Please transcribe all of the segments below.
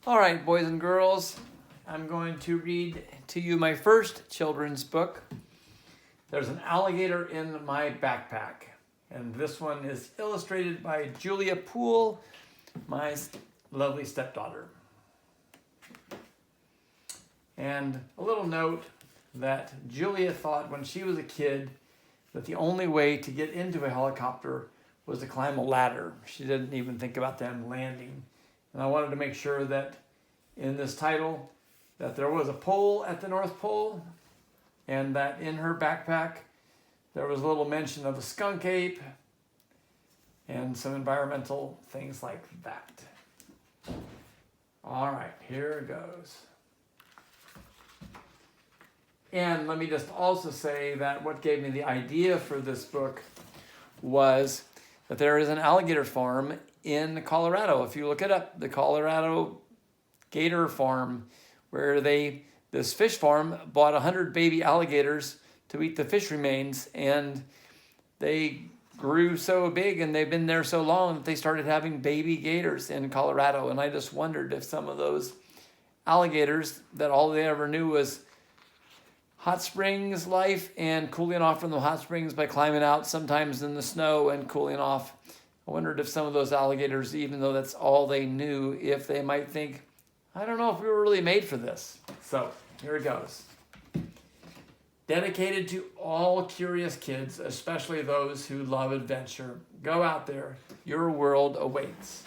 All right, boys and girls, I'm going to read to you my first children's book. There's an alligator in my backpack. And this one is illustrated by Julia Poole, my lovely stepdaughter. And a little note that Julia thought when she was a kid that the only way to get into a helicopter was to climb a ladder. She didn't even think about them landing. And I wanted to make sure that in this title that there was a pole at the North Pole and that in her backpack there was a little mention of a skunk ape and some environmental things like that. All right, here it goes. And let me just also say that what gave me the idea for this book was that there is an alligator farm in Colorado. If you look it up, the Colorado Gator Farm, where this fish farm bought 100 baby alligators to eat the fish remains, and they grew so big and they've been there so long that they started having baby gators in Colorado. And I just wondered if some of those alligators that all they ever knew was hot springs life and cooling off from the hot springs by climbing out sometimes in the snow and cooling off. I wondered if some of those alligators, even though that's all they knew, if they might think, I don't know if we were really made for this. So here it goes. Dedicated to all curious kids, especially those who love adventure. Go out there. Your world awaits.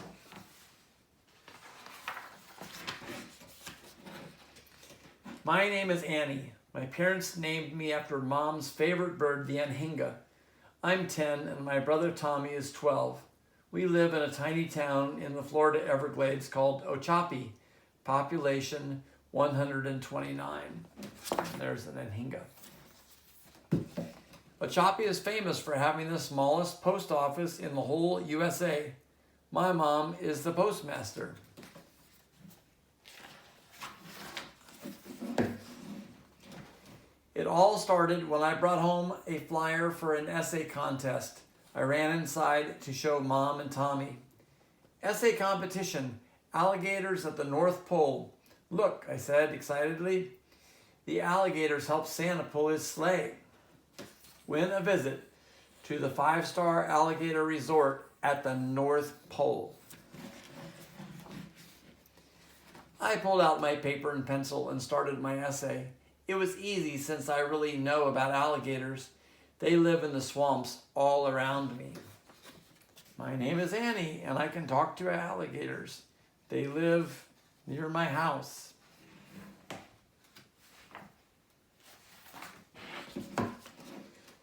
My name is Annie. My parents named me after Mom's favorite bird, the anhinga. I'm 10 and my brother Tommy is 12. We live in a tiny town in the Florida Everglades called Ochapee, population 129. There's an anhinga. Ochapee is famous for having the smallest post office in the whole USA. My mom is the postmaster. It all started when I brought home a flyer for an essay contest. I ran inside to show Mom and Tommy. Essay competition, alligators at the North Pole. Look, I said excitedly. The alligators helped Santa pull his sleigh. Win a visit to the 5-star alligator resort at the North Pole. I pulled out my paper and pencil and started my essay. It was easy since I really know about alligators. They live in the swamps all around me. My name is Annie, and I can talk to alligators. They live near my house.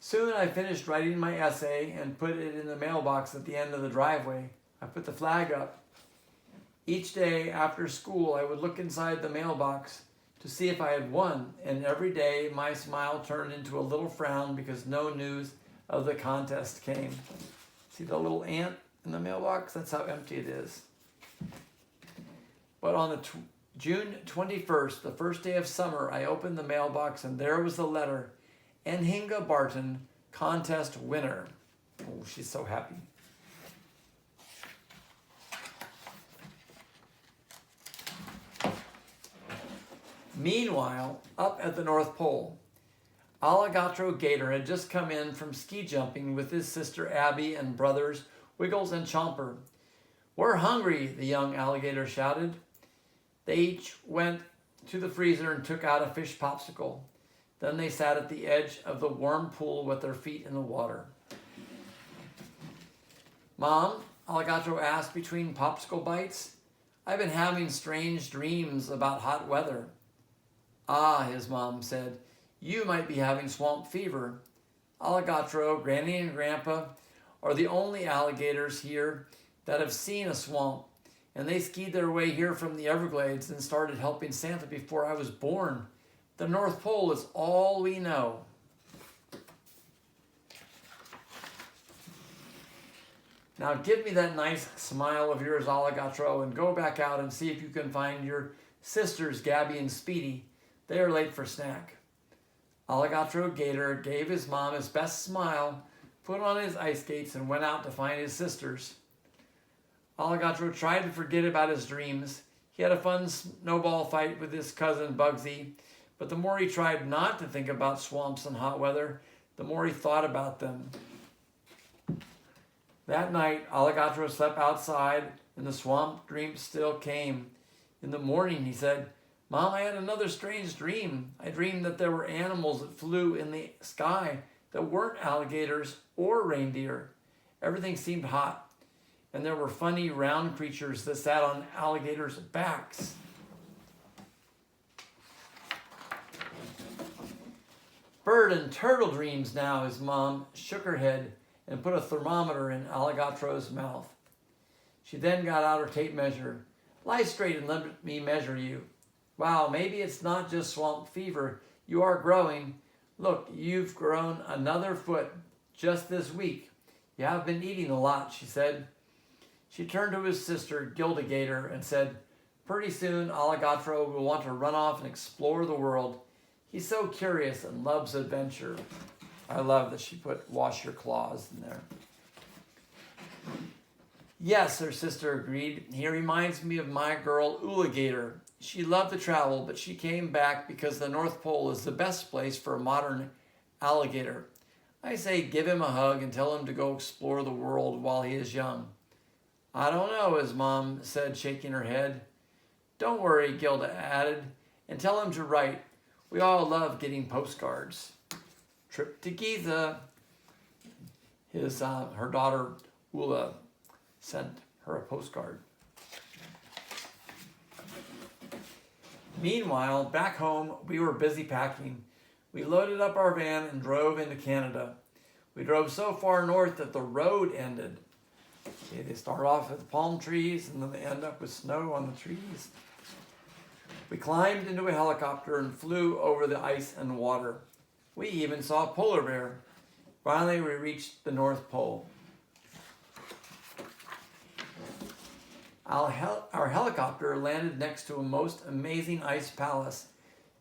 Soon I finished writing my essay and put it in the mailbox at the end of the driveway. I put the flag up. Each day after school, I would look inside the mailbox to see if I had won, and every day my smile turned into a little frown because no news of the contest came. See the little ant in the mailbox? That's how empty it is. But on the June 21st, the first day of summer, I opened the mailbox and there was the letter, Anhinga Barton, contest winner. Oh, she's so happy. Meanwhile, up at the North Pole, Alligator Gator had just come in from ski jumping with his sister Abby and brothers Wiggles and Chomper. We're hungry, the young alligator shouted. They each went to the freezer and took out a fish popsicle. Then they sat at the edge of the warm pool with their feet in the water. Mom, Alligator asked between popsicle bites, I've been having strange dreams about hot weather. Ah, his mom said, you might be having swamp fever. Alligator, Granny, and Grandpa are the only alligators here that have seen a swamp, and they skied their way here from the Everglades and started helping Santa before I was born. The North Pole is all we know. Now give me that nice smile of yours, Alligator, and go back out and see if you can find your sisters, Gabby and Speedy. They are late for snack. Alligator Gator gave his mom his best smile, put on his ice skates, and went out to find his sisters. Alligator tried to forget about his dreams. He had a fun snowball fight with his cousin Bugsy, but the more he tried not to think about swamps and hot weather, the more he thought about them. That night, Alligator slept outside, and the swamp dream still came. In the morning, he said, "Mom, I had another strange dream. I dreamed that there were animals that flew in the sky that weren't alligators or reindeer. Everything seemed hot, and there were funny round creatures that sat on alligators' backs." "Bird and turtle dreams now," his mom shook her head and put a thermometer in Alligator's mouth. She then got out her tape measure. "Lie straight and let me measure you. Wow, maybe it's not just swamp fever. You are growing. Look, you've grown another foot just this week. You have been eating a lot," she said. She turned to his sister, Alligator, and said, "Pretty soon, Alligator will want to run off and explore the world. He's so curious and loves adventure." I love that she put "wash your claws" in there. "Yes," her sister agreed. "He reminds me of my girl, Alligator. She loved to travel, but she came back because the North Pole is the best place for a modern alligator. I say give him a hug and tell him to go explore the world while he is young." "I don't know," his mom said, shaking her head. "Don't worry," Gilda added, "and tell him to write. We all love getting postcards." "Trip to Giza." Her daughter, Ula, sent her a postcard. Meanwhile, back home, we were busy packing. We loaded up our van and drove into Canada. We drove so far north that the road ended. Okay, they start off with palm trees and then they end up with snow on the trees. We climbed into a helicopter and flew over the ice and water. We even saw a polar bear. Finally, we reached the North Pole. Our helicopter landed next to a most amazing ice palace.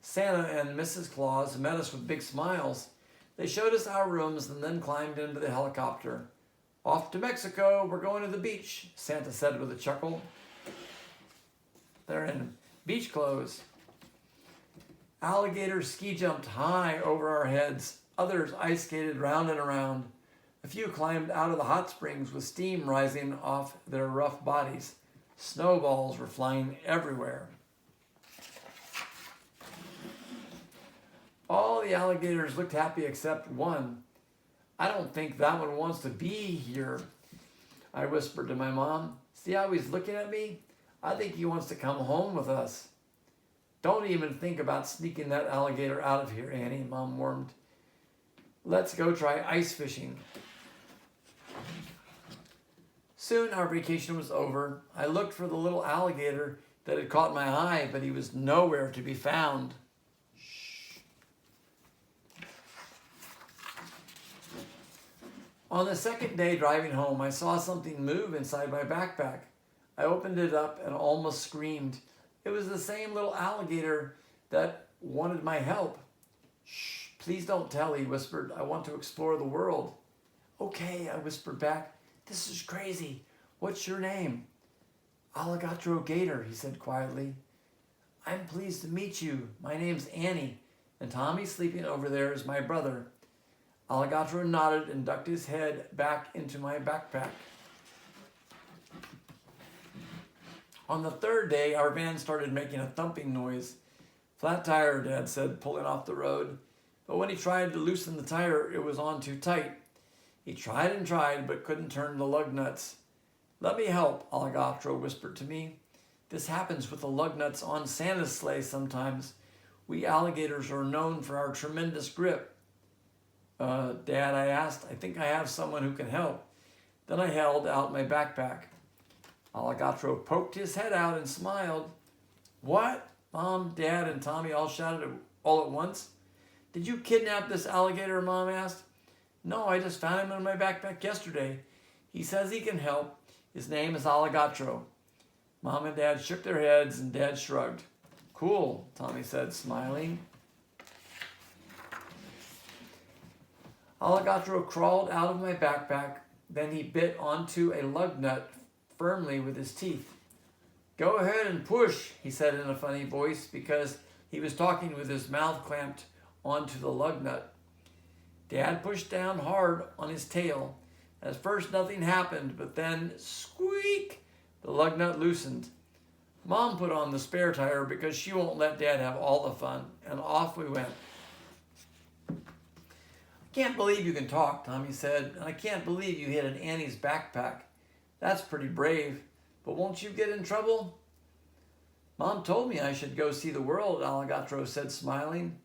Santa and Mrs. Claus met us with big smiles. They showed us our rooms and then climbed into the helicopter. "Off to Mexico, we're going to the beach," Santa said with a chuckle. They're in beach clothes. Alligators ski jumped high over our heads. Others ice skated round and around. A few climbed out of the hot springs with steam rising off their rough bodies. Snowballs were flying everywhere. All the alligators looked happy except one. "I don't think that one wants to be here," I whispered to my mom. "See how he's looking at me? I think he wants to come home with us." "Don't even think about sneaking that alligator out of here, Annie," Mom warned. "Let's go try ice fishing." Soon our vacation was over. I looked for the little alligator that had caught my eye, but he was nowhere to be found. On the second day driving home, I saw something move inside my backpack. I opened it up and almost screamed. It was the same little alligator that wanted my help. "Shh, please don't tell," he whispered. "I want to explore the world." "Okay," I whispered back. "This is crazy. What's your name?" "Alligator," he said quietly. "I'm pleased to meet you. My name's Annie, and Tommy sleeping over there is my brother." Alligator nodded and ducked his head back into my backpack. On the third day, our van started making a thumping noise. "Flat tire," Dad said, pulling off the road. But when he tried to loosen the tire, it was on too tight. He tried and tried, but couldn't turn the lug nuts. "Let me help," Alligator whispered to me. "This happens with the lug nuts on Santa's sleigh sometimes. We alligators are known for our tremendous grip." Dad," I asked, "I think I have someone who can help." Then I held out my backpack. Alligator poked his head out and smiled. "What?" Mom, Dad, and Tommy all shouted all at once. "Did you kidnap this alligator?" Mom asked. "No, I just found him in my backpack yesterday. He says he can help. His name is Alligator." Mom and Dad shook their heads and Dad shrugged. "Cool," Tommy said, smiling. Alligator crawled out of my backpack. Then he bit onto a lug nut firmly with his teeth. Go ahead and push, he said in a funny voice, because he was talking with his mouth clamped onto the lug nut. Dad pushed down hard on his tail. At first nothing happened, but then, squeak, the lug nut loosened. Mom put on the spare tire because she won't let Dad have all the fun, and off we went. I can't believe you can talk, Tommy said, and I can't believe you hid in Annie's backpack. That's pretty brave, but won't you get in trouble? Mom told me I should go see the world, Alligator said, smiling.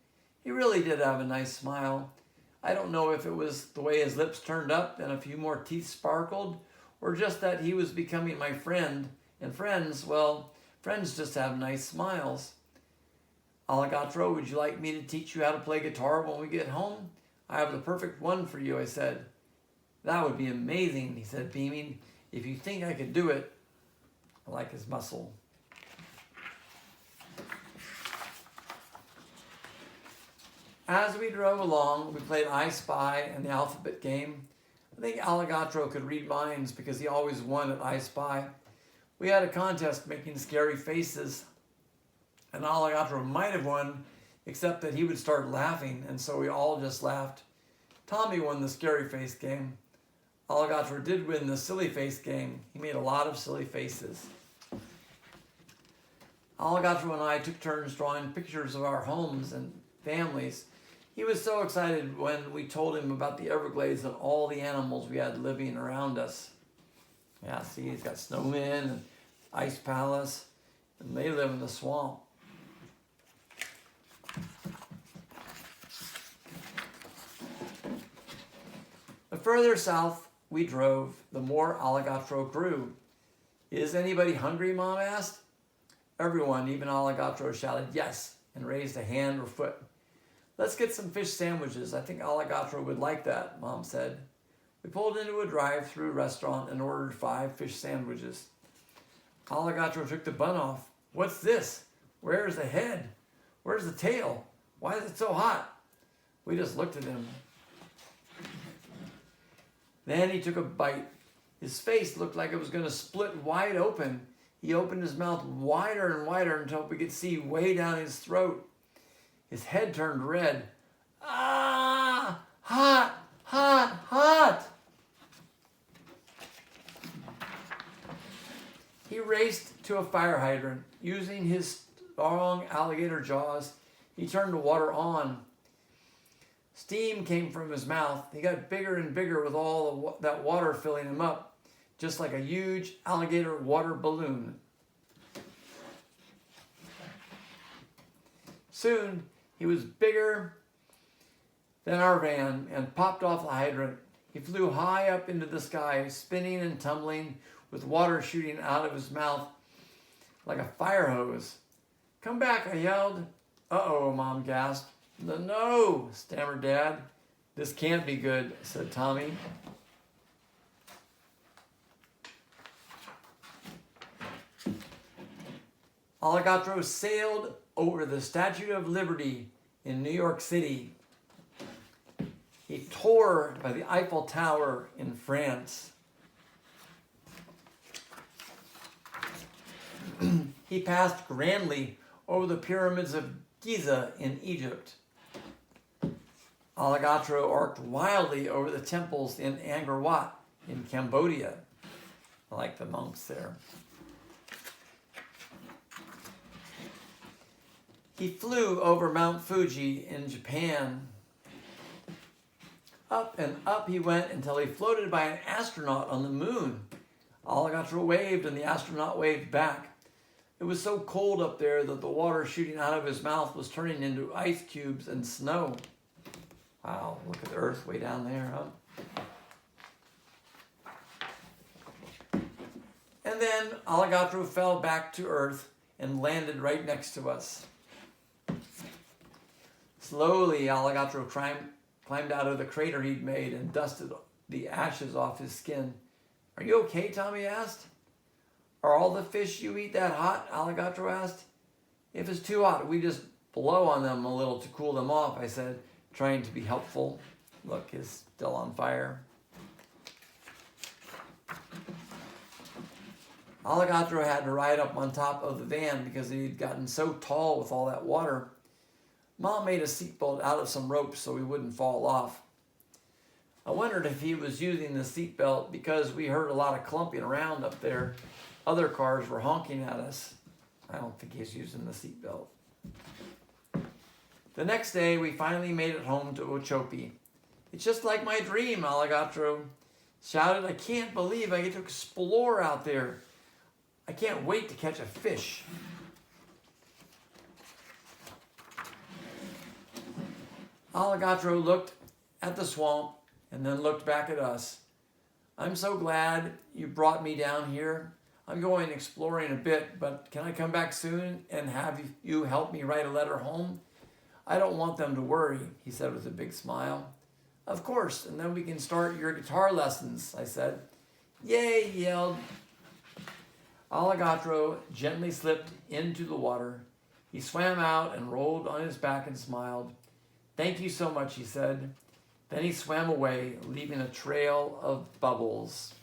He really did have a nice smile. I don't know if it was the way his lips turned up and a few more teeth sparkled, or just that he was becoming my friend, and friends, well, friends just have nice smiles. Alligator, would you like me to teach you how to play guitar when we get home? I have the perfect one for you, I said. That would be amazing, he said, beaming. If you think I could do it. I like his muscle. As we drove along, we played I Spy and the alphabet game. I think Alligator could read minds because he always won at I Spy. We had a contest making scary faces, and Alligator might have won, except that he would start laughing, and so we all just laughed. Tommy won the scary face game. Alligator did win the silly face game. He made a lot of silly faces. Alligator and I took turns drawing pictures of our homes and families. He was so excited when we told him about the Everglades and all the animals we had living around us. Yeah, see, he's got snowmen and ice palace, and they live in the swamp. The further south we drove, the more Alligator grew. Is anybody hungry, Mom asked. Everyone, even Alligator, shouted yes and raised a hand or foot. Let's get some fish sandwiches. I think Alligator would like that, Mom said. We pulled into a drive-through restaurant and ordered 5 fish sandwiches. Alligator took the bun off. What's this? Where's the head? Where's the tail? Why is it so hot? We just looked at him. Then he took a bite. His face looked like it was going to split wide open. He opened his mouth wider and wider until we could see way down his throat. His head turned red. Ah! Hot! Hot! Hot! He raced to a fire hydrant. Using his strong alligator jaws, he turned the water on. Steam came from his mouth. He got bigger and bigger with all that water filling him up, just like a huge alligator water balloon. Soon, he was bigger than our van and popped off the hydrant. He flew high up into the sky, spinning and tumbling, with water shooting out of his mouth like a fire hose. Come back, I yelled. Uh-oh, Mom gasped. No, stammered Dad. This can't be good, said Tommy. Alligator sailed over the Statue of Liberty in New York City. He tore by the Eiffel Tower in France. He passed grandly over the pyramids of Giza in Egypt. Alligator arced wildly over the temples in Angkor Wat in Cambodia. I like the monks there. He flew over Mount Fuji in Japan. Up and up he went until he floated by an astronaut on the moon. Alligator waved and the astronaut waved back. It was so cold up there that the water shooting out of his mouth was turning into ice cubes and snow. Wow, look at the Earth way down there, huh? And then Alligator fell back to Earth and landed right next to us. Slowly, Alligator climbed out of the crater he'd made and dusted the ashes off his skin. Are you okay, Tommy asked. Are all the fish you eat that hot? Alligator asked. If it's too hot, we just blow on them a little to cool them off, I said, trying to be helpful. Look, it's still on fire. Alligator had to ride up on top of the van because he'd gotten so tall with all that water. Mom made a seatbelt out of some ropes so he wouldn't fall off. I wondered if he was using the seatbelt because we heard a lot of clumping around up there. Other cars were honking at us. I don't think he's using the seatbelt. The next day, we finally made it home to Ochopi. It's just like my dream, Alligator shouted. I can't believe I get to explore out there. I can't wait to catch a fish. Alligator looked at the swamp and then looked back at us. I'm so glad you brought me down here. I'm going exploring a bit, but can I come back soon and have you help me write a letter home? I don't want them to worry, he said with a big smile. Of course, and then we can start your guitar lessons, I said. Yay, he yelled. Alligator gently slipped into the water. He swam out and rolled on his back and smiled. Thank you so much, he said. Then he swam away, leaving a trail of bubbles.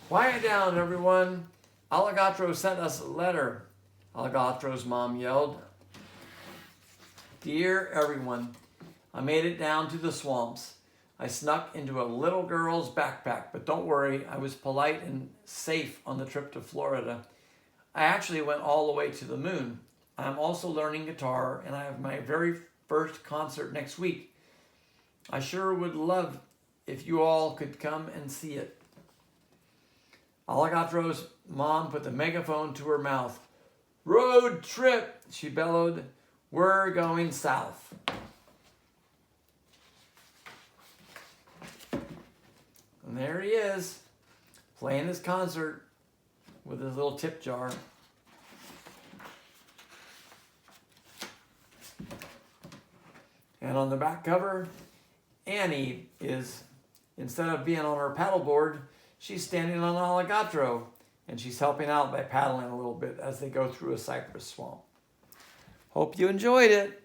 Quiet down, everyone. Alligator sent us a letter, Alligator's mom yelled. Dear everyone, I made it down to the swamps. I snuck into a little girl's backpack, but don't worry, I was polite and safe on the trip to Florida. I actually went all the way to the moon. I'm also learning guitar, and I have my very first concert next week. I sure would love if you all could come and see it. Alligator's mom put the megaphone to her mouth. Road trip, she bellowed. We're going south. And there he is, playing his concert with his little tip jar. And on the back cover, Annie is, instead of being on her paddleboard, she's standing on Alligator, and she's helping out by paddling a little bit as they go through a cypress swamp. Hope you enjoyed it.